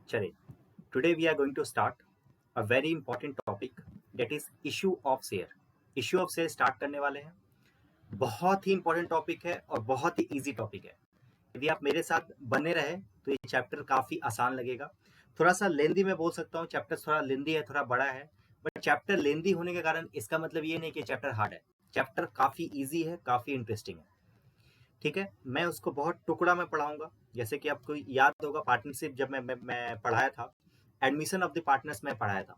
चलिए, today we are going to start a very important topic that is issue of share. Issue of share start करने वाले हैं। बहुत ही important topic है और बहुत ही इजी टॉपिक है। यदि आप मेरे साथ बने रहे तो ये चैप्टर काफी आसान लगेगा। थोड़ा सा लेंदी मैं बोल सकता हूँ, चैप्टर थोड़ा लेंदी है, थोड़ा बड़ा है, बट चैप्टर लेंदी होने के कारण इसका मतलब ये नहीं कि चैप्टर हार्ड है। चैप्टर काफी इजी है, काफी इंटरेस्टिंग है। ठीक है, मैं उसको बहुत टुकड़ा में पढ़ाऊंगा। जैसे कि आपको याद होगा पार्टनरशिप जब मैं पढ़ाया था, एडमिशन ऑफ द पार्टनर्स में पढ़ाया था।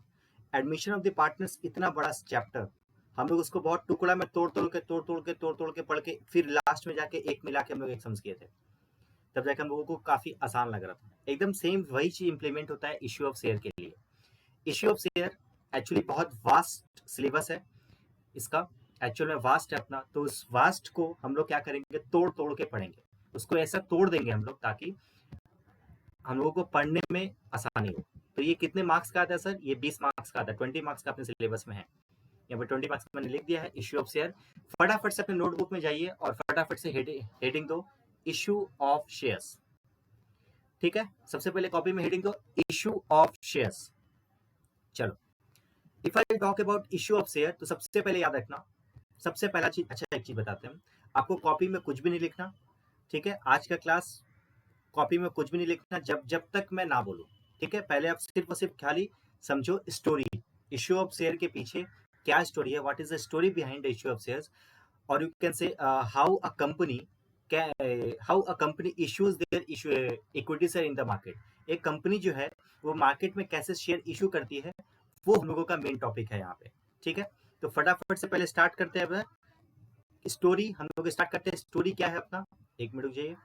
एडमिशन ऑफ द पार्टनर्स इतना बड़ा चैप्टर, हम लोग उसको बहुत टुकड़ा में तोड़ तोड़ के पढ़ के फिर लास्ट में जाके एक मिला के हम लोग एक समझ किए थे। तब जाके हम लोगों को काफी आसान लग रहा था। एकदम सेम वही चीज इंप्लीमेंट होता है इश्यू ऑफ शेयर के लिए। इश्यू ऑफ शेयर एक्चुअली बहुत वास्ट सिलेबस है इसका, एक्चुअल में वास्ट है अपना। तो उस वास्ट को हम लोग क्या करेंगे, तोड़ तोड़ के पढ़ेंगे, उसको ऐसा तोड़ देंगे हम लोग ताकि हम लोगों को पढ़ने में आसानी हो। तो ये कितने मार्क्स का आता है सर? ये 20 मार्क्स का आता है, 20 मार्क्स का अपने सिलेबस में है। यहाँ पर 20 मार्क्स मैंने लिख दिया है इश्यू ऑफ शेयर। फटाफट से अपने नोटबुक में जाइए और फटाफट से हेडिंग दो इश्यू ऑफ शेयर्स। ठीक है, सबसे पहले कॉपी में हेडिंग दो इश्यू ऑफ शेयर्स। चलो, if I talk about issue of share तो सबसे पहले याद रखना, सबसे पहला चीज, अच्छा एक चीज बताते हैं, आपको कॉपी में कुछ भी नहीं लिखना। ठीक है, आज का क्लास कॉपी में कुछ भी नहीं लिखना जब जब तक मैं ना बोलूं। ठीक है, पहले आप सिर्फ और सिर्फ खाली समझो स्टोरी, इश्यू ऑफ शेयर के पीछे क्या स्टोरी है, what is the story behind the issue of shares, और you can say how a company issues their issue equity share in the market. एक कंपनी जो है वो मार्केट में कैसे शेयर इशू करती है, वो हम लोगों का मेन टॉपिक है यहाँ पे। ठीक है, तो फटाफट से पहले स्टार्ट करते हैं स्टोरी। हम लोग स्टार्ट करते हैं, स्टोरी क्या है अपना, एक मिनट रुक जाइए।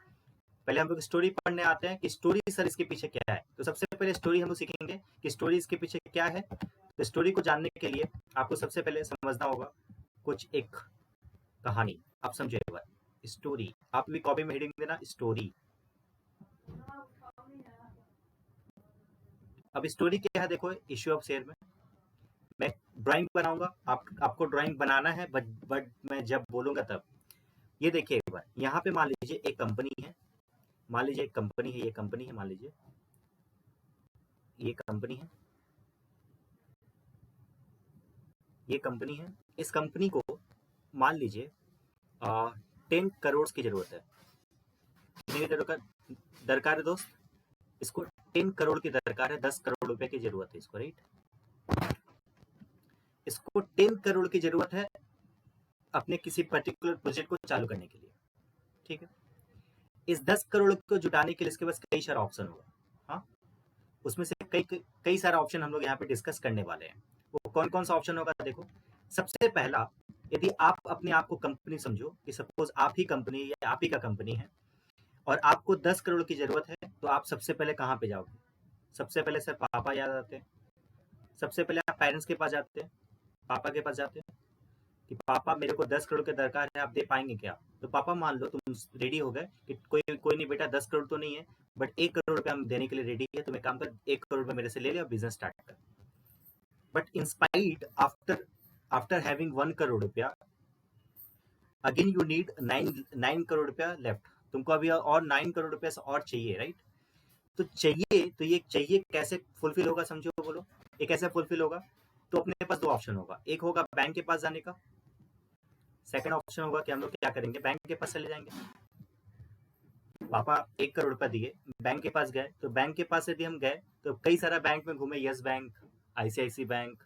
पहले हम लोग स्टोरी पढ़ने आते हैं कि स्टोरी सर इसके पीछे क्या है। तो सबसे पहले स्टोरी हम लोग सीखेंगे कि स्टोरी इसके पीछे क्या है। तो स्टोरी को जानने के लिए आपको सबसे पहले समझना होगा कुछ एक कहानी। आप समझे एक बार, स्टोरी आप भी कॉपी में हेडिंग देना स्टोरी। अब स्टोरी क्या है देखो, इश्यू ऑफ शेयर में मैं ड्राइंग बनाऊंगा, आपको ड्राइंग बनाना है, बट मैं जब बोलूंगा तब। ये देखिए एक बार, यहाँ पे मान लीजिए एक कंपनी है, मान लीजिए एक कंपनी है, ये कंपनी है, मान लीजिए ये कंपनी है, ये कंपनी है। इस कंपनी को मान लीजिए 10 करोड़ की जरूरत है। कितने की दरकार है दोस्त? इसको 10 करोड़ की दरकार है, 10 करोड़ रुपए की जरूरत है इसको, राइट। इसको 10 करोड़ की जरूरत है अपने किसी पर्टिकुलर प्रोजेक्ट को चालू करने के लिए। ठीक है, इस 10 करोड़ को जुटाने के लिए इसके पास कई सारा ऑप्शन होगा। हाँ, उसमें से कई सारा ऑप्शन हम लोग यहाँ पे डिस्कस करने वाले हैं। वो कौन कौन सा ऑप्शन होगा देखो। सबसे पहला, यदि आप अपने आप को कंपनी समझो कि सपोज आप ही कंपनी या आप ही का कंपनी है और आपको 10 करोड़ की जरूरत है, तो आप सबसे पहले कहाँ पे जाओगे? सबसे पहले सर पापा याद आते हैं। सबसे पहले आप पेरेंट्स के पास जाते हैं, पापा के पास जाते हैं कि पापा मेरे को 10 करोड़ की दरकार है, आप दे पाएंगे क्या? तो पापा मान लो तुम रेडी हो गए कि कोई नहीं बेटा, 10 करोड़ तो नहीं है बट 1 करोड़ रुपया हम देने के लिए रेडी है, तुम एक काम कर 1 करोड़ रुपया मेरे से ले ले और बिजनेस स्टार्ट कर। बट इंस्पाइड आफ्टर हैविंग 1 करोड़ रुपया, अगेन यू नीड 9 करोड़ रुपया लेफ्ट। तुमको अभी और 9 करोड़ रुपया और चाहिए, राइट। तो चाहिए, तो ये चाहिए कैसे फुलफिल होगा समझो, बोलो ये कैसे फुलफिल होगा? तो अपने पास दो ऑप्शन होगा, एक होगा बैंक के पास जाने का, सेकंड ऑप्शन होगा कि हम लोग क्या करेंगे, बैंक के पास चले जाएंगे। पापा 1 करोड़ रुपया दिए, बैंक के पास गए, तो बैंक के पास यदि हम गए तो कई सारा बैंक में घूमे, यस बैंक, आईसीआईसी बैंक,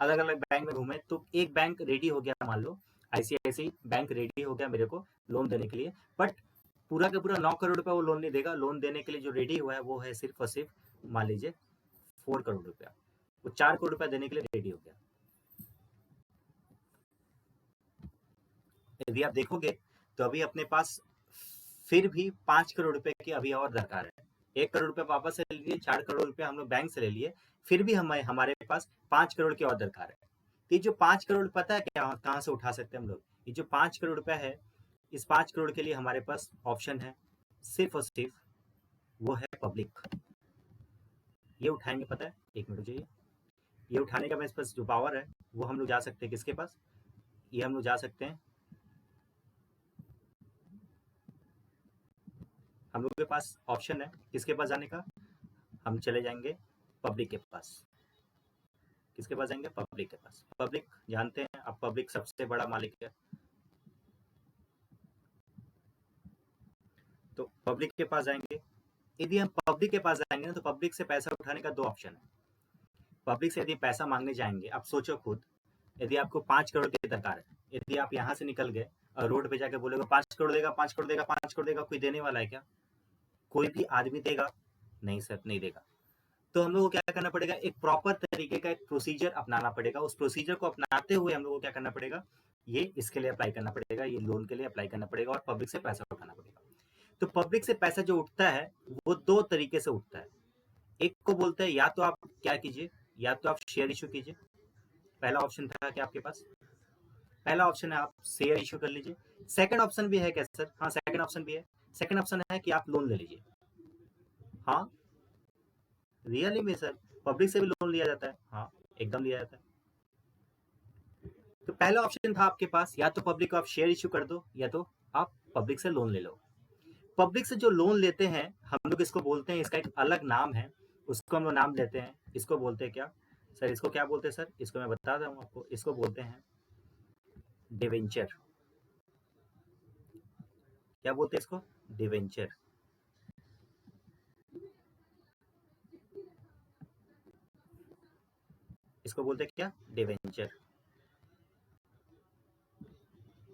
अलग अलग बैंक में घूमे, तो एक बैंक रेडी हो गया, मान लो आईसीआईसी बैंक रेडी हो गया मेरे को लोन देने के लिए। बट पूरा का पूरा 9 करोड़ रुपया वो लोन नहीं देगा। लोन देने के लिए जो रेडी हुआ है वो है सिर्फ और सिर्फ मान लीजिए 4 करोड़ रुपया। वो 4 करोड़ रुपया देने के लिए रेडी हो गया। यदि आप देखोगे तो अभी अपने पास फिर भी 5 करोड़ रुपए की अभी और दरकार है। 1 करोड़ रुपए वापस से ले लिए, 4 करोड़ रुपए हम लोग बैंक से ले लिए, फिर भी हमारे पास 5 करोड़ की और दरकार है। तो ये जो 5 करोड़ पता है क्या कहाँ से उठा सकते हैं हम लोग? ये जो 5 करोड़ रुपया है, इस 5 करोड़ के लिए हमारे पास ऑप्शन है सिर्फ और सिर्फ, वो है पब्लिक। ये उठाएंगे, पता है, एक मिनट चाहिए, ये उठाने का मेरे पास जो पावर है वो हम लोग जा सकते हैं किसके पास? ये हम लोग जा सकते हैं, हम लोग के पास ऑप्शन है किसके पास जाने का? हम चले जाएंगे पब्लिक के पास। किसके पास जाएंगे? पब्लिक के पास। पब्लिक जानते हैं अब, पब्लिक सबसे बड़ा मालिक है। तो पब्लिक के पास जाएंगे। यदि हम पब्लिक के पास जाएंगे ना, तो पब्लिक से पैसा उठाने का दो ऑप्शन है। पब्लिक से यदि पैसा मांगने जाएंगे, अब सोचो खुद, यदि आपको 5 करोड़ की दरकार है, यदि आप यहाँ से निकल गए और रोड पे जाके बोलेगा 5 करोड़ देगा, 5 करोड़ देगा, 5 करोड़ देगा, कोई देने वाला है क्या? कोई भी आदमी देगा? नहीं सर, नहीं देगा। तो हम लोग को क्या करना पड़ेगा? एक प्रॉपर तरीके का एक प्रोसीजर अपनाना पड़ेगा। उस प्रोसीजर को अपनाते हुए हम लोग को क्या करना पड़ेगा? ये इसके लिए अप्लाई करना पड़ेगा, ये लोन के लिए अप्लाई करना पड़ेगा और पब्लिक से पैसा उठाना पड़ेगा। तो पब्लिक से पैसा जो उठता है वो दो तरीके से उठता है। एक को बोलते हैं, या तो आप क्या कीजिए, या तो आप शेयर इशू कीजिए। पहला ऑप्शन था क्या आपके पास? पहला ऑप्शन है आप शेयर इशू कर लीजिए। सेकंड ऑप्शन भी है क्या सर? हाँ, सेकंड ऑप्शन भी है। सेकंड ऑप्शन है कि आप लोन ले लीजिए। हाँ, रियली में सर, पब्लिक से भी लोन लिया जाता है। हाँ, एकदम लिया जाता है। तो पहला ऑप्शन था आपके पास, या तो पब्लिक को आप शेयर इशू कर दो, या तो आप पब्लिक से लोन ले लो। पब्लिक से जो लोन लेते हैं हम लोग, इसको बोलते हैं, इसका एक अलग नाम है, उसको हम लोग नाम देते हैं, इसको बोलते हैं क्या सर? इसको क्या बोलते हैं सर? इसको मैं बता रहा हूँ आपको, इसको बोलते हैं डिवेंचर। क्या बोलते हैं इसको? डिवेंचर। इसको बोलते हैं क्या? डिवेंचर।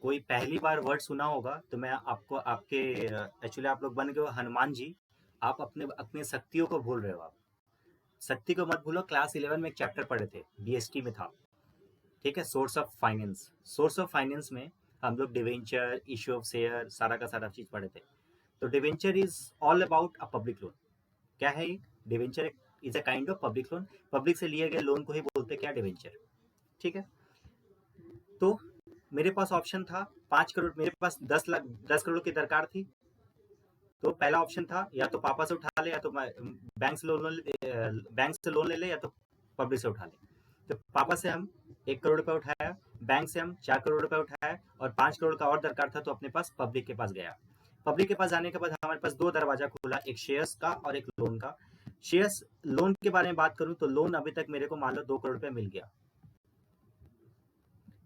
कोई पहली बार वर्ड सुना होगा तो मैं आपको आपके एक्चुअली आप लोग बन गए हो हनुमान जी। आप अपने अपने शक्तियों को भूल रहे हो। आप शक्ति को मत भूलो। क्लास 11 में एक चैप्टर पढ़े थे, बीएसटी में था, ठीक है, source of finance. Source of finance में हम लोग डिवेंचर, इशू ऑफ शेयर, सारा का सारा चीज पढ़े थे। तो debenture is all about a public loan. क्या है ये? Debenture is a kind of public loan. Public से लिए गए लोन को ही बोलते क्या? डिवेंचर। ठीक है। तो मेरे पास ऑप्शन था 5 करोड़, मेरे पास 10 करोड़ की दरकार थी। तो पहला ऑप्शन था, या तो पापा से उठा ले, या तो बैंक से लोन ले ले, या तो पब्लिक से उठा ले। तो पापा से हम 1 करोड़ रुपए उठाया, बैंक से हम 4 करोड़ रुपए उठाया, और 5 करोड़ का और दरकार था, तो अपने पास पब्लिक के पास गया। पब्लिक के पास जाने के बाद हमारे पास दो दरवाजा खुला, एक शेयर्स का और एक लोन का। शेयर्स लोन के बारे में बात करूं तो लोन अभी तक मेरे को मान लो 2 करोड़ रुपए मिल गया।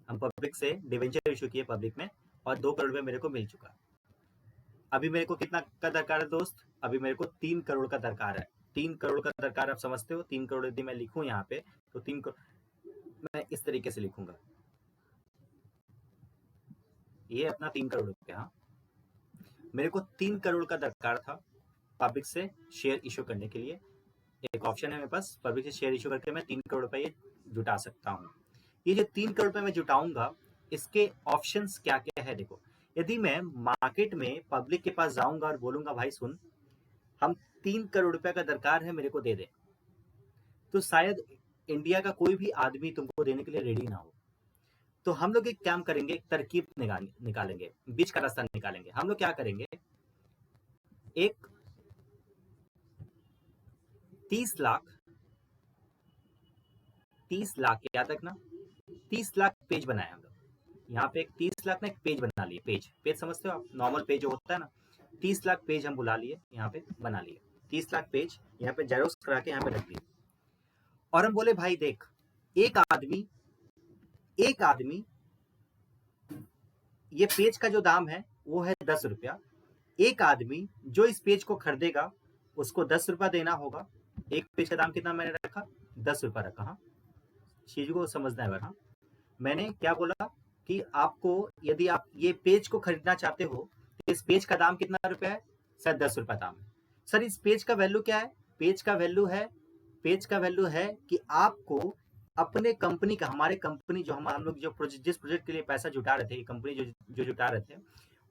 हम पब्लिक से डिवेंचर इशू किए पब्लिक में, और 2 करोड़ रुपए मेरे को मिल चुका। अभी मेरे को कितना का दरकार है दोस्त? अभी मेरे को 3 करोड़ का दरकार है। 3 करोड़ का दरकार, आप समझते हो? 3 करोड़ यदि मैं लिखूं यहाँ पे, तो 3 करोड़ मैं इस तरीके से लिखूंगा, ये अपना 3 करोड़ रुपया। हाँ, मेरे को 3 करोड़ का दरकार था पब्लिक से शेयर इशू करने के लिए। एक ऑप्शन है मेरे पास, पब्लिक से शेयर इशू करके मैं 3 करोड़ रुपए जुटा सकता हूँ। ये जो 3 करोड़ रुपए मैं जुटाऊंगा, इसके ऑप्शंस क्या क्या है देखो। यदि मैं मार्केट में पब्लिक के पास जाऊंगा और बोलूंगा भाई सुन, हम 3 करोड़ रुपए का दरकार है, मेरे को दे दे, तो शायद इंडिया का कोई भी आदमी तुमको देने के लिए रेडी ना हो। तो हम लोग एक काम करेंगे, एक तरकीब निकालेंगे, बीच का रास्ता निकालेंगे। हम लोग क्या करेंगे, एक 30 लाख, 30 लाख याद रखना, 30 लाख पेज बनाए हम लोग। यहाँ पे एक 30 लाख ना एक पेज बना लिए। पेज, पेज समझते हो आप? नॉर्मल पेज जो होता है ना, 30 लाख पेज हम बुला लिए, यहाँ पे बना लिए 30 लाख पेज, यहाँ पे जेरोक्स करा के यहाँ पे रख लिए। और हम बोले भाई देख, एक आदमी ये पेज का जो दाम है वो है 10 रुपया। एक आदमी जो इस पेज को खरीदेगा उसको 10 रुपया देना होगा। एक पेज का दाम कितना मैंने रखा? 10 रुपया रखा। हाँ, चीज को समझना है। हाँ, मैंने क्या बोला कि आपको यदि आप ये पेज को खरीदना चाहते हो तो इस पेज का दाम कितना रुपया है? सर 10 रुपया दाम है। सर इस पेज का वैल्यू क्या है? पेज का वैल्यू है कि आपको अपने कंपनी का, हमारे कंपनी जो हम लोग जो जिस प्रोजेक्ट के लिए पैसा जुटा रहे थे, कंपनी जो जुटा रहे थे,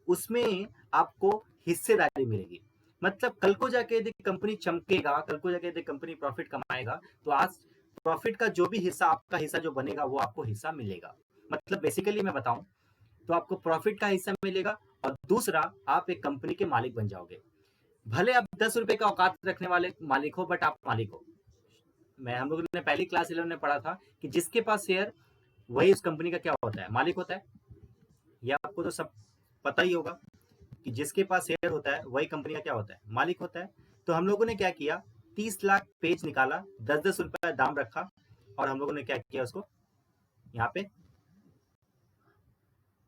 उसमें आपको हिस्सेदारी मिलेगी। मतलब कल को जाके यदि कंपनी चमकेगा, कल को जाके यदि कंपनी प्रॉफिट कमाएगा, तो आज प्रॉफिट का जो भी हिस्सा, आपका हिस्सा जो बनेगा वो आपको हिस्सा मिलेगा। मतलब बेसिकली मैं बताऊं तो आपको प्रॉफिट का हिस्सा मिलेगा, और दूसरा आप एक कंपनी के मालिक बन जाओगे। भले आप 10 रुपए का औकात रखने वाले मालिक हो, बट आप मालिक हो। हम लोगों ने पहली क्लास 11 में पढ़ा था कि जिसके पास शेयर, वही उस कंपनी का क्या होता है? मालिक होता है। यह आपको तो सब पता ही होगा कि जिसके पास शेयर होता है वही कंपनी का क्या होता है? मालिक होता है। तो हम लोगों ने क्या किया, 30 लाख पेज निकाला, 10-10 रुपया दाम रखा, और हम लोगों ने क्या किया उसको यहाँ पे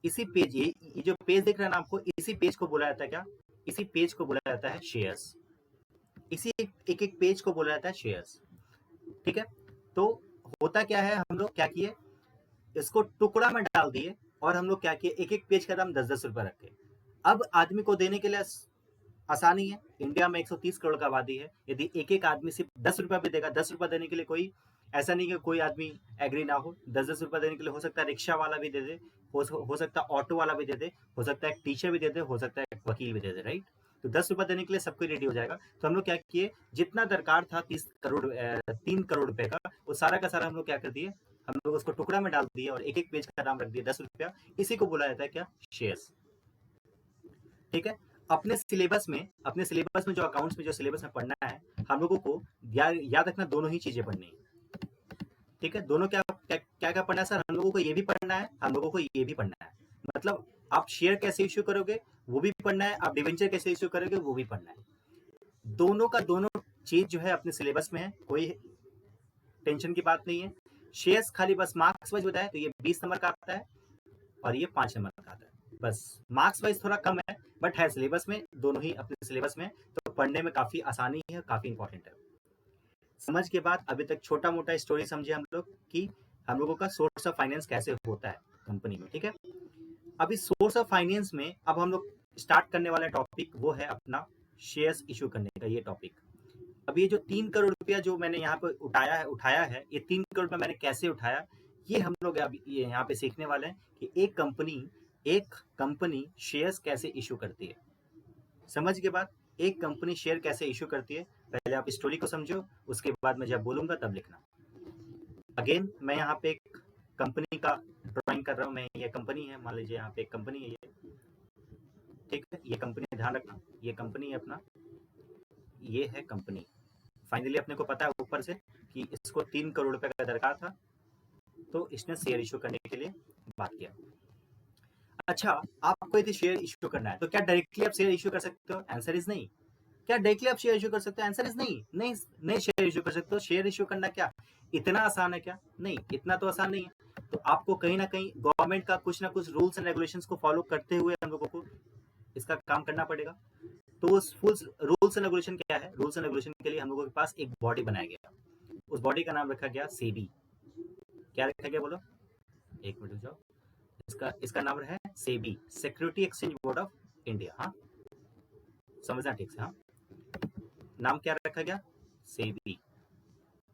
इसी पेज, ये जो पेज दिख रहा है ना आपको, इसी पेज को बोला जाता है क्या, इसी पेज को बोला जाता है शेयर्स। इसी एक एक पेज को बोला जाता है शेयर्स। ठीक है, तो होता क्या है, हम लोग क्या किए, इसको टुकड़ा में डाल दिए, और हम लोग क्या किए, एक एक पेज का दाम 10-10 रुपया रखे। अब आदमी को देने के लिए आसानी है, इंडिया में 130 करोड़ का आबादी है, यदि एक एक आदमी सिर्फ 10 रुपया भी देगा, 10 रुपया देने के लिए कोई ऐसा नहीं कि कोई आदमी एग्री ना हो। 10-10 रुपया देने के लिए हो सकता है रिक्शा वाला भी दे दे, हो सकता है ऑटो वाला भी दे दे, हो सकता है टीचर भी दे दे, हो सकता है वकील भी दे दे, राइट। तो 10 रुपया देने के लिए सबको रेडी हो जाएगा। तो हम लोग क्या किए, जितना दरकार था 3 करोड़ रुपए का, वो सारा का सारा हम लोग क्या कर दिए, हम लोग उसको टुकड़ा में डाल दिए, और एक एक पेज का दाम रख दिया 10 रुपया। इसी को बोला जाता है क्या, शेयर्स। ठीक है, अपने सिलेबस में जो अकाउंट्स में जो सिलेबस में पढ़ना है, हम लोगों को याद रखना, दोनों ही चीजें पढ़नी है। ठीक है, दोनों क्या क्या क्या, क्या पढ़ना है सर, हम लोगों को ये भी पढ़ना है, हम लोगों को ये भी पढ़ना है। मतलब आप शेयर कैसे इश्यू करोगे वो भी पढ़ना है, आप डिवेंचर कैसे इश्यू करोगे वो भी पढ़ना है। दोनों का दोनों चीज जो है अपने सिलेबस में है, कोई टेंशन की बात नहीं है। शेयर्स खाली बस मार्क्स वाइज बताया, तो ये 20 नंबर का आता है और ये 5 नंबर का आता है। बस मार्क्स वाइज थोड़ा कम है, बट है सिलेबस में, दोनों ही अपने सिलेबस में, तो पढ़ने में काफी आसानी है, काफी इंपॉर्टेंट है। समझ के बाद अभी तक छोटा मोटा स्टोरी समझे हम लोग कि हम लोगों का सोर्स ऑफ फाइनेंस कैसे होता है कंपनी में। ठीक है, अभी सोर्स ऑफ फाइनेंस में अब हम लोग स्टार्ट करने वाला टॉपिक वो है अपना शेयर्स इशू करने का ये टॉपिक। अब ये जो 3 करोड़ रुपया जो मैंने यहाँ पे उठाया है, ये 3 करोड़ रुपया मैंने कैसे उठाया, ये हम लोग अब ये यहाँ पे सीखने वाले हैं कि एक कंपनी शेयर्स कैसे इशू करती है। समझ के बाद एक कंपनी शेयर कैसे इशू करती है, पहले आप स्टोरी को समझो, उसके बाद मैं जब बोलूंगा तब लिखना। अगेन मैं यहाँ पे एक कंपनी का ड्राइंग कर रहा हूँ, मैं ये कंपनी है, मान लीजिए यहाँ पे एक कंपनी है ये। ठीक है, ये कंपनी ध्यान रखना, ये कंपनी है अपना, ये है कंपनी। फाइनली अपने को पता है ऊपर से कि इसको 3 करोड़ रुपए का दरकार था, तो इसने शेयर इशू करने के लिए बात किया। अच्छा, आपको यदि शेयर इशू करना है तो क्या डायरेक्टली आप शेयर इशू कर सकते हो, आंसर इज नहीं। क्या डायरेक्टली आप शेयर इशू कर सकते हो, आंसर इज नहीं। नहीं शेयर इशू कर सकते हो। शेयर इशू करना क्या इतना आसान है क्या, नहीं, इतना तो आसान नहीं है। तो आपको कहीं ना कहीं गवर्नमेंट का कुछ ना कुछ रूल्स एंड रेगुलेशंस को फॉलो करते हुए हम लोगों को इसका काम करना पड़ेगा। तो उस रूल्स एंड रेगुलेशन क्या है, रूल्स एंड रेगुलेशन के लिए हम लोगों के पास एक बॉडी बनाया गया, उस बॉडी का नाम रखा गया सेबी। क्या रखा गया बोलो, एक मिनट जाओ, इसका नाम है SEBI, security exchange board of India. हाँ, समझना ठीक से। हाँ, नाम क्या रखा गया, SEBI,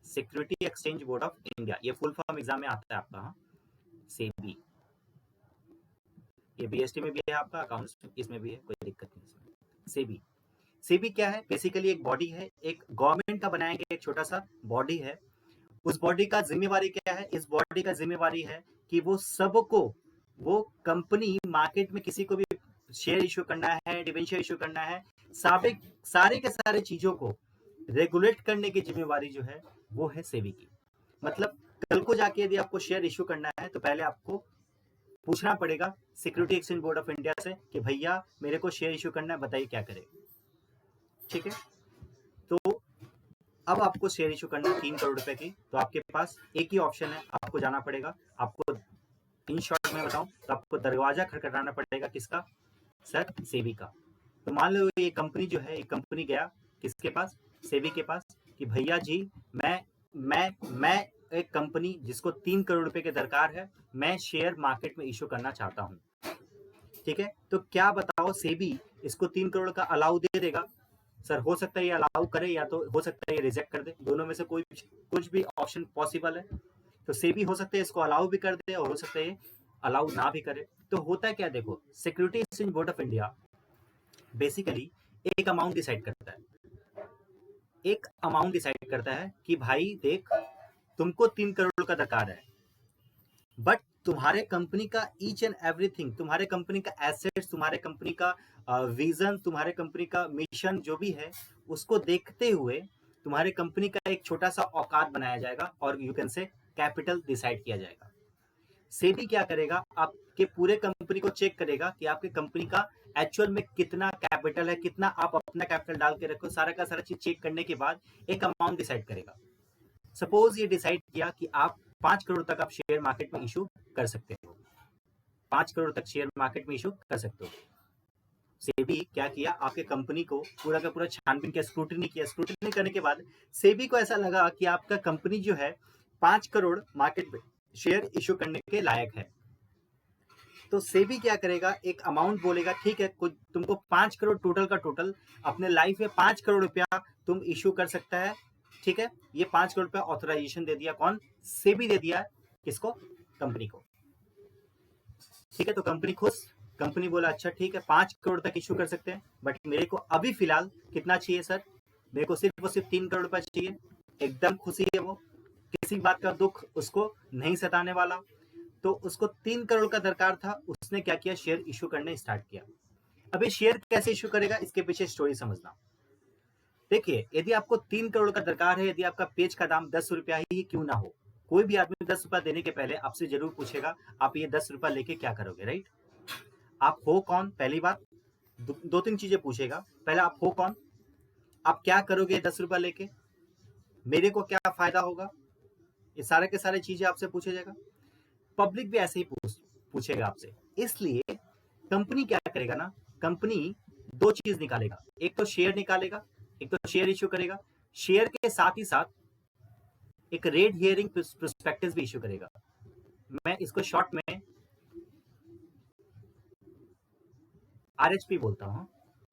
security exchange board of India. ये फुल फॉर्म एग्जाम में आता है आपका। हाँ, सेबी, ये बीएसटी में भी है आपका, अकाउंट्स इसमें भी है, कोई दिक्कत नहीं इसमें। सेबी, सेबी क्या है, बेसिकली एक बॉडी है, एक गवर्नमेंट का बनाया गया एक छोटा सा बॉडी है। उस बॉडी का जिम्मेवारी क्या है, इस बॉडी का जिम्मेवारी है कि वो सबको, वो कंपनी मार्केट में किसी को भी शेयर इशू करना है, डिवेंचर इशू करना है, सारे के सारे चीजों को रेगुलेट करने की जिम्मेवारी जो है वो है सेबी की। मतलब कल को जाके यदि आपको शेयर इशू करना है तो पहले आपको पूछना पड़ेगा security exchange board of India से कि भैया मेरे को शेयर इशू करना है, बताइए क्या करें। ठीक है, तो अब आपको शेयर इशू करना है 3 करोड़ रुपए की, तो आपके पास एक ही ऑप्शन है, आपको जाना पड़ेगा, आपको इन शॉर्ट में बताऊं तो आपको दरवाजा खटखटाना पड़ेगा, किसका सर, सेबी का। तो मान लो ये कंपनी जो है, एक कंपनी गया किसके पास, सेबी के पास, कि भैया जी मैं एक कंपनी जिसको 3 करोड़ रुपए के दरकार है, मैं शेयर मार्केट में इशू करना चाहता हूं। ठीक है, तो क्या बताओ, सेबी इसको 3 करोड़ का अलाउ दे देगा? सर हो सकता है ये अलाउ करे, या तो हो सकता है ये रिजेक्ट कर दे, दोनों में से कुछ भी ऑप्शन पॉसिबल है। तो सेबी हो सकता है इसको अलाउ भी कर दे, और हो सकता है अलाउ ना भी करे। तो होता है क्या, देखो, security exchange board of India basically एक अमाउंट डिसाइड करता है, एक अमाउंट डिसाइड करता है कि भाई देख, तुमको 3 करोड़ का दरकार है, बट तुम्हारे कंपनी का ईच एंड एवरीथिंग, तुम्हारे कंपनी का एसेट्स, तुम्हारे कंपनी का विजन, तुम्हारे कंपनी का मिशन जो भी है, उसको देखते हुए तुम्हारे कंपनी का एक छोटा सा औकात बनाया जाएगा, और यू कैन से कैपिटल डिसाइड किया जाएगा। सेबी क्या करेगा, आपके पूरे कंपनी को चेक करेगा कि आपके कंपनी का एक्चुअल में कितना कैपिटल है, कितना आप अपना कैपिटल डाल के रखो, सारा का सारा चीज चेक करने के बाद एक अमाउंट डिसाइड करेगा। सपोज ये डिसाइड किया कि आप 5 करोड़ तक आप शेयर मार्केट में इशू कर सकते हो, 5 करोड़ तक शेयर मार्केट में इशू कर सकते हो। सेबी क्या किया, आपके कंपनी को पूरा का पूरा छानबीन किया, स्क्रूटनी किया। स्क्रूटनी करने के बाद सेबी को ऐसा लगा कि आपका कंपनी जो है 5 करोड़ मार्केट में शेयर इशू करने के लायक है। तो सेबी क्या करेगा, एक अमाउंट बोलेगा, ठीक है कुछ तुमको 5 करोड़ टोटल का टोटल अपने लाइफ में 5 करोड़ रुपया तुम इशू कर सकता है। ठीक है, ये 5 करोड़ रुपया ऑथराइजेशन दे दिया, कौन? सेबी दे दिया। किसको? कंपनी को। ठीक है, तो कंपनी खुश, कंपनी बोला अच्छा ठीक है 5 करोड़ तक इशू कर सकते हैं, बट मेरे को अभी फिलहाल कितना चाहिए सर? मेरे को सिर्फ और सिर्फ 3 करोड़ रुपया चाहिए। एकदम खुशी है वो, किसी बात का दुख उसको नहीं सताने वाला। तो उसको 3 करोड़ का दरकार था, उसने क्या किया, शेयर इशू करने स्टार्ट किया। अब ये शेयर कैसे इशू करेगा, इसके पीछे स्टोरी समझना। देखिए, यदि आपको 3 करोड़ का दरकार है, यदि आपका पेज का दाम 10 रुपया ही क्यों ना हो, कोई भी आदमी 10 रुपया देने के पहले आपसे जरूर पूछेगा आप ये 10 रुपया लेके क्या करोगे, राइट? आप हो कौन, पहली बात। दो तीन चीजें पूछेगा। पहले आप हो कौन, आप क्या करोगे 10 रुपया लेके, मेरे को क्या फायदा होगा, ये सारे के सारे चीजें आपसे पूछे जाएगा। पब्लिक भी ऐसे ही पूछेगा आपसे। इसलिए कंपनी क्या करेगा ना, कंपनी दो चीज निकालेगा, एक तो शेयर निकालेगा, एक तो शेयर इश्यू करेगा। शेयर के साथ ही साथ एक रेड हियरिंग प्रोस्पेक्टस भी इश्यू करेगा। मैं इसको शॉर्ट में RHP बोलता हूँ,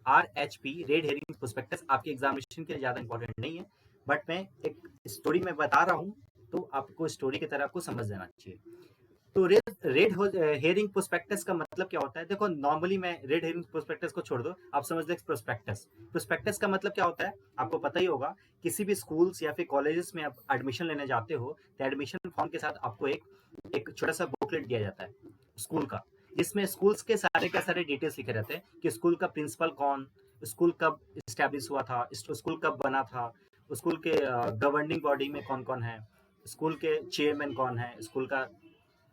RHP, रेड हियरिंग प्रोस्पेक्टस। आपके एग्जामिनेशन के लिए ज्यादा इंपॉर्टेंट नहीं है, बट मैं एक स्टोरी में बता रहा हूँ, तो आपको स्टोरी की तरह आपको समझ देना चाहिए। तो रेड हेयरिंग प्रोस्पेक्टस का मतलब क्या होता है? देखो, नॉर्मली मैं रेड हेयरिंग प्रोस्पेक्टस को छोड़ दो, आप समझ लो प्रोस्पेक्टस। प्रोस्पेक्टस का मतलब क्या होता है, आपको पता ही होगा। किसी भी स्कूल्स या फिर कॉलेजेस में आप एडमिशन लेने जाते हो, तो एडमिशन फॉर्म के साथ आपको एक छोटा सा बुकलेट दिया जाता है स्कूल का, जिसमें स्कूल्स के सारे डिटेल्स लिखे रहते हैं कि स्कूल का प्रिंसिपल कौन, स्कूल कब स्टैब्लिश हुआ था, स्कूल कब बना था, स्कूल के गवर्निंग बॉडी में कौन कौन है, स्कूल के चेयरमैन कौन है, स्कूल का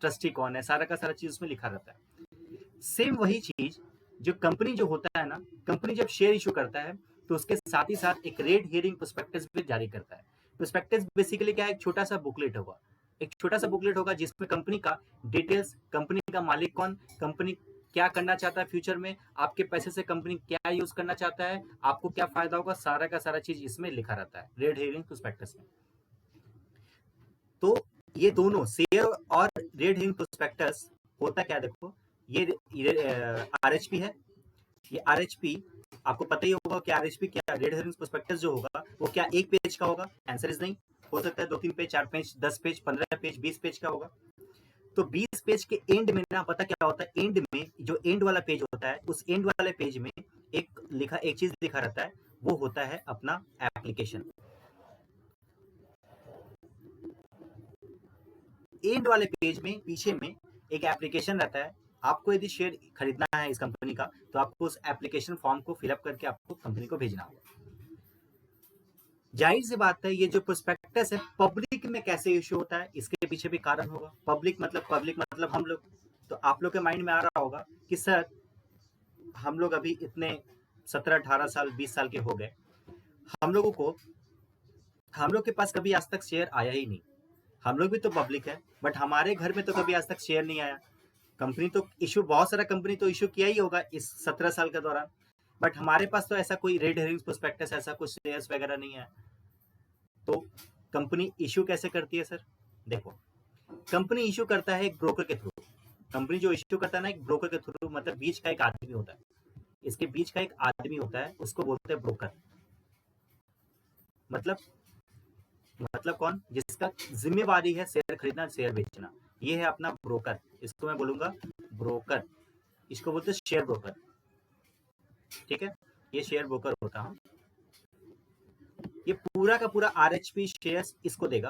ट्रस्टी कौन है, सारा का सारा चीज उसमें लिखा रहता है। सेम वही चीज जो कंपनी जो होता है ना, कंपनी जब शेयर इशू करता है तो उसके साथ ही साथ एक रेड हियरिंग प्रोस्पेक्टस भी जारी करता है। प्रोस्पेक्टस बेसिकली क्या है, एक छोटा सा बुकलेट होगा, एक छोटा सा बुकलेट होगा जिसमें कंपनी का डिटेल्स, कंपनी का मालिक कौन, कंपनी क्या करना चाहता है फ्यूचर में, आपके पैसे से कंपनी क्या यूज करना चाहता है, आपको क्या फायदा होगा, सारा का सारा चीज इसमें लिखा रहता है रेड हियरिंग प्रोस्पेक्टस में। तो ये दोनों शेयर और रेड हियरिंग प्रोस्पेक्टस होता क्या, देखो ये RHP है, ये RHP आपको पता ही होगा कि RHP क्या, रेड हियरिंग प्रोस्पेक्टस जो होगा वो क्या एक पेज का होगा? आंसर इज नहीं, हो सकता है 2-3 page, 4 page, 10 page, 15 page, 20 page का होगा। तो 20 पेज के एंड में ना पता क्या होता है, एंड में जो एंड वाला पेज होता है, उस एंड वाले पेज में एक चीज लिखा रहता है, वो होता है अपना एप्लीकेशन। एंड वाले पेज में पीछे में एक एप्लीकेशन रहता है। आपको यदि शेयर खरीदना है इस कंपनी का, तो आपको उस एप्लीकेशन फॉर्म को फिलअप करके आपको कंपनी को भेजना होगा। जाहिर सी बात है, ये जो प्रोस्पेक्टस है पब्लिक में कैसे इश्यू होता है, इसके पीछे भी कारण होगा। पब्लिक मतलब हम लोग। तो आप लोग के माइंड में आ रहा होगा कि सर हम लोग अभी इतने 17-18 साल 20 साल के हो गए, हम लोगों को, हम लोग के पास कभी आज तक शेयर आया ही नहीं। हम लोग भी तो पब्लिक है, बट हमारे घर में तो कभी आज तक शेयर नहीं आया। कंपनी तो इशू, बहुत सारा कंपनी तो इशू किया ही होगा इस 17 साल के दौरान, बट हमारे पास तो ऐसा कोई रेड हेयरिंग प्रोस्पेक्टस, ऐसा कुछ शेयर्स वगैरह नहीं है। तो कंपनी इशू कैसे करती है सर? देखो, कंपनी इशू करता है एक ब्रोकर के थ्रू। कंपनी जो इशू करता है ना, एक ब्रोकर के थ्रू, मतलब बीच का एक आदमी होता है, इसके बीच का एक आदमी होता है, उसको बोलते हैं ब्रोकर। मतलब कौन, जिसका जिम्मेवारी है शेयर खरीदना, शेयर बेचना, ये है अपना ब्रोकर। इसको मैं बोलूंगा ब्रोकर, इसको बोलते हैं शेयर ब्रोकर। ठीक है, ये शेयर ब्रोकर होता है। ये पूरा का पूरा RHP शेयर्स इसको देगा,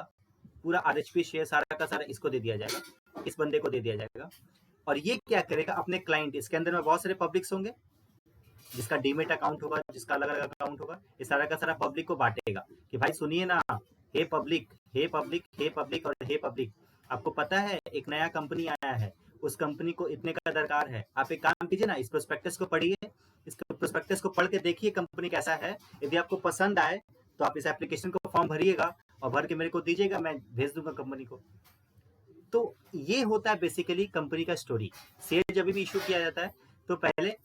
पूरा RHP शेयर सारा का सारा इसको दे दिया जाएगा, इस बंदे को दे दिया जाएगा। और ये क्या करेगा, अपने क्लाइंट, इसके अंदर में बहुत सारे पब्लिक्स होंगे, जिसका डीमेट अकाउंट होगा, जिसका अलग अलग अकाउंट होगा, ये सारा का सारा पब्लिक को बांटेगा कि भाई सुनिए ना, हे पब्लिक, हे पब्लिक, हे पब्लिक और हे पब्लिक, आपको पता है एक नया कंपनी आया है, उस कंपनी को इतने का दरकार है, आप एक काम कीजिए ना, इस प्रोस्पेक्टस को पढ़िए, प्रोस्पेक्टस को पढ़ के देखिए कंपनी कैसा है, यदि आपको पसंद आए तो आप इस एप्लीकेशन को फॉर्म भरिएगा और भर के मेरे को दीजिएगा, मैं भेज दूंगा कंपनी को। तो ये होता है बेसिकली कंपनी का स्टोरी। शेयर जब भी इशू किया जाता है तो पहले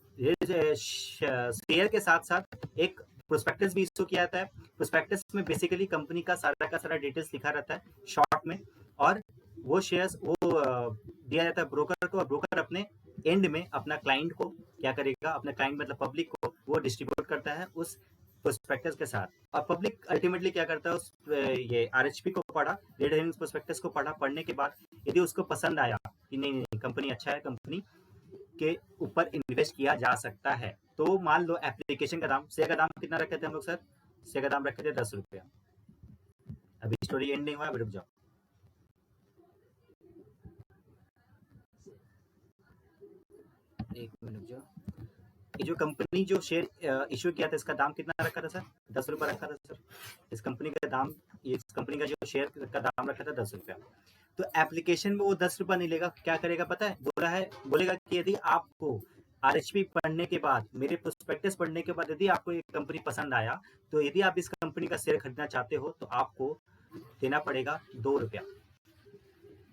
शेयर के साथ साथ एक प्रोस्पेक्टस भी इशू किया जाता है। प्रोस्पेक्टस में बेसिकली कंपनी का सारा डिटेल्स लिखा रहता है शॉर्ट में, और वो शेयर्स वो दिया जाता है ब्रोकर को, और ब्रोकर अपने एंड में अपना क्लाइंट को क्या करेगा, अपने क्लाइंट मतलब पब्लिक को वो डिस्ट्रीब्यूट करता है उस प्रोस्पेक्टस के साथ। और पब्लिक अल्टीमेटली क्या करता है, उस ये आरएचपी को पढ़ा, रेड हेरिंग्स प्रोस्पेक्टस को पढ़ा, पढ़ने के बाद यदि उसको पसंद आया कि नहीं नहीं कंपनी अच्छा है, कंपनी के ऊपर इन्वेस्ट किया जा सकता है, तो मान लो एप्लीकेशन का दाम, शेयर का दाम कितना रखे थे हम लोग सर? शेयर का दाम रखे थे 10 रुपया। अभी स्टोरी एंड नहीं हुआ, अभी रुक जाओ। एक मिनट जाओ। ये जो कंपनी जो शेयर इशू किया था इसका दाम कितना रखा था सर? 10 रुपया रखा था सर। इस कंपनी का दाम, इस कंपनी का जो शेयर का दाम रखा था 10 रुपया। तो एप्लीकेशन में वो 10 रुपया नहीं लेगा, क्या करेगा पता है? बोलेगा कि यदि आपको आरएचपी पढ़ने के बाद, मेरे प्रोस्पेक्टस पढ़ने के बाद यदि आपको एक कंपनी पसंद आया, तो यदि आप इस कंपनी का शेयर खरीदना चाहते हो तो आपको देना पड़ेगा 2 रुपया।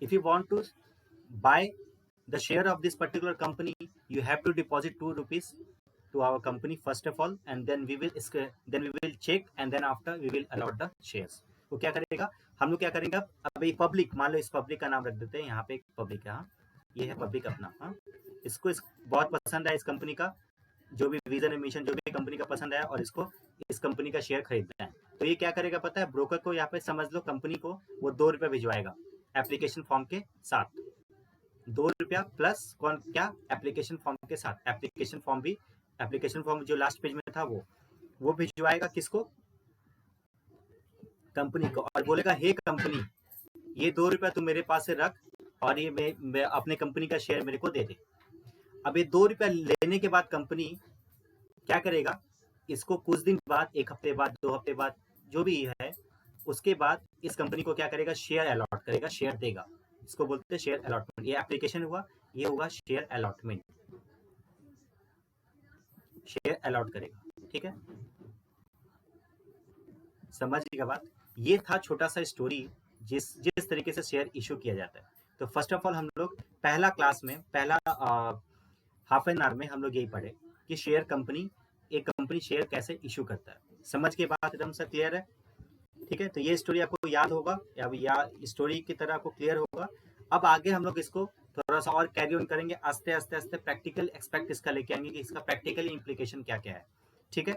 If you want to buy the share of this particular company, you have to deposit 2 rupees to our company first of all, and then we will check, and then after we will allot the shares. वो क्या करेगा, हम लोग क्या करेंगे, अब ये public, मान लो इस पब्लिक का नाम रख देते हैं, यहाँ पे एक पब्लिक है, हाँ ये है पब्लिक अपना, हाँ इसको बहुत पसंद है इस कंपनी का जो भी विजन एंड मिशन, जो भी कंपनी का पसंद आया और इसको इस कंपनी का शेयर खरीदना है, तो ये क्या करेगा पता है? ब्रोकर को यहाँ पे समझ लो कंपनी को वो 2 रुपया भिजवाएगा एप्लीकेशन फॉर्म के साथ। 2 रुपया प्लस कौन क्या? एप्लीकेशन फॉर्म के साथ। एप्लीकेशन फॉर्म जो लास्ट पेज में था वो भिजवाएगा किसको? कंपनी को, और बोलेगा हे कंपनी, ये 2 रुपया तुम मेरे पास से रख और ये मैं अपने कंपनी का शेयर मेरे को दे दे। अब ये 2 रुपया लेने के बाद कंपनी क्या करेगा, इसको कुछ दिन बाद, 1 हफ्ते बाद, 2 हफ्ते बाद, जो भी है, उसके बाद इस कंपनी को क्या करेगा, शेयर अलॉट करेगा, शेयर देगा। इसको बोलते हैं शेयर अलॉटमेंट। ये एप्लीकेशन हुआ, ये होगा शेयर अलॉटमेंट, शेयर अलॉट करेगा, ठीक है? समझिएगा बात। ये था छोटा सा स्टोरी जिस तरीके से शेयर इशू किया जाता है। तो फर्स्ट ऑफ ऑल हम लोग पहला क्लास में, पहला हाफ एन आवर में हम लोग यही पढ़े कि शेयर कंपनी, एक कंपनी शेयर कैसे इशू करता है। समझ के बात एकदम से क्लियर है, ठीक है? तो ये स्टोरी आपको याद होगा, या स्टोरी की तरह आपको क्लियर होगा। अब आगे हम लोग इसको थोड़ा सा और कैरी ऑन करेंगे, आस्ते आस्ते प्रैक्टिकल एक्सपेक्ट इसका लेके आएंगे कि इसका प्रैक्टिकल इम्प्लीकेशन क्या क्या है, ठीक है?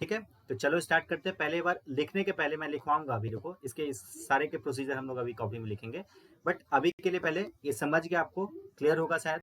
ठीक है, तो चलो स्टार्ट करते हैं। पहले बार लिखने के पहले मैं लिखवाऊंगा अभी, देखो इसके सारे के प्रोसीजर हम लोग अभी कॉपी में लिखेंगे, बट अभी के लिए पहले ये समझ के आपको क्लियर होगा शायद